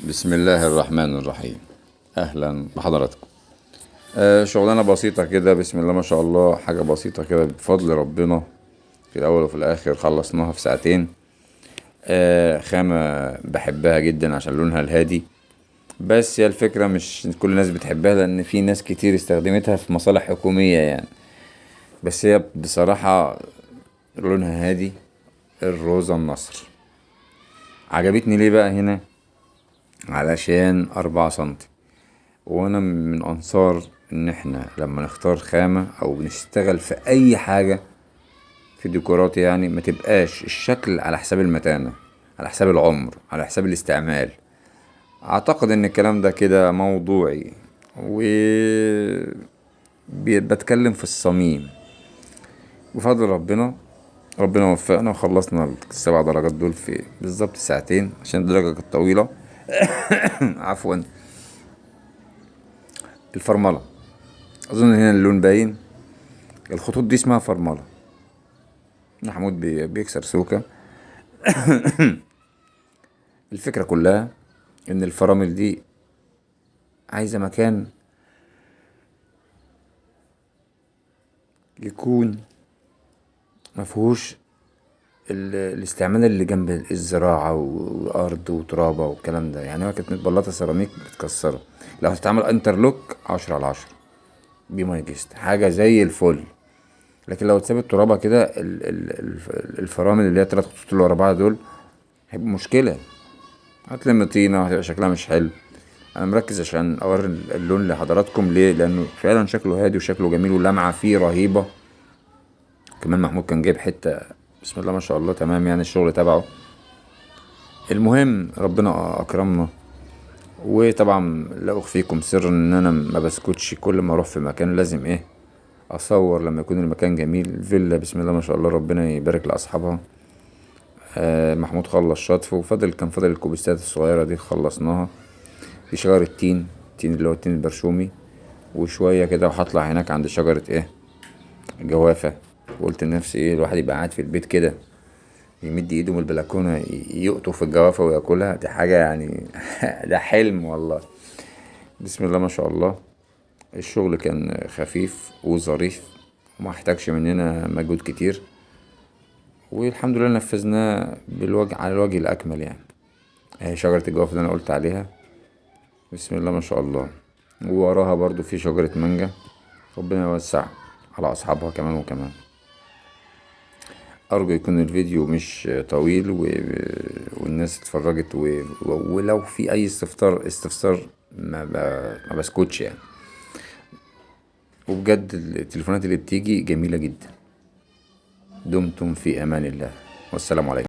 بسم الله الرحمن الرحيم. اهلا بحضراتكم. شغلانه بسيطه كده، بسم الله ما شاء الله، حاجه بسيطه كده بفضل ربنا. في الاول وفي الاخر خلصناها في ساعتين. خامه بحبها جدا عشان لونها الهادي. بس هي الفكره مش كل الناس بتحبها، لان في ناس كتير استخدمتها في مصالح حكوميه يعني. بس هي بصراحه لونها هادي، الروزة النصر. عجبتني ليه بقى هنا؟ علشان 4 سنتي. وانا من انصار ان احنا لما نختار خامة او نشتغل في اي حاجة في ديكورات، يعني ما تبقاش الشكل على حساب المتانة، على حساب العمر، على حساب الاستعمال. اعتقد ان الكلام ده كده موضوعي، و بتكلم في الصميم. بفضل ربنا وفقنا وخلصنا ال7 درجات دول في بالظبط ساعتين، عشان الدرجة كانت طويلة. عفوا. الفرملة، اظن هنا اللون باين. الخطوط دي اسمها فرملة. محمود بيكسر سوكة. الفكرة كلها ان الفرامل دي عايزة مكان يكون مفهوش الاستعمال اللي جنب الزراعة وأرض وترابة والكلام ده. يعني هو كانت متبلطة سيراميك متكسرة، لو هتتعمل انترلوك 10/10 بما يجست حاجة زي الفل. لكن لو اتسابت ترابة كده، الفرامل اللي هي 3 خطوط اللي ورا بعض دول هيبقى مشكلة. هتلم طينة، هتبقى شكلها مش حلو. انا مركز عشان اوري اللون لحضراتكم. ليه؟ لانه فعلا شكله هادي وشكله جميل واللمعة فيه رهيبة. كمان محمود كان جايب حتة، بسم الله ما شاء الله، تمام يعني الشغل تبعه. المهم ربنا اكرمنا. وطبعا لا اخفيكم سر ان انا ما بسكتش، كل ما اروح في مكان لازم اصور لما يكون المكان جميل. فيلا بسم الله ما شاء الله، ربنا يبارك لاصحابها. محمود خلص شطف، كان فاضل الكوبيستات الصغيرة دي خلصناها. في شجرة التين اللي هو التين البرشومي. وشوية كده وهطلع هناك عند شجرة جوافة. وقلت لنفسي الواحد يبقى قاعد في البيت كده، يمد ايده من البلكونة يقطف الجوافة وياكلها. دي حاجة يعني ده حلم والله. بسم الله ما شاء الله. الشغل كان خفيف وظريف، وما احتاجش مننا مجهود كتير. والحمد لله نفذناه على الوجه الأكمل يعني. اهي شجرة الجوافة اللي أنا قلت عليها، بسم الله ما شاء الله. ووراها برضو في شجرة مانجا. ربنا يوسع على أصحابها كمان وكمان. أرجو يكون الفيديو مش طويل والناس اتفرجت ولو في أي استفسار ما بسكتش يعني. وبجد التليفونات اللي بتيجي جميلة جدا. دمتم في أمان الله، والسلام عليكم.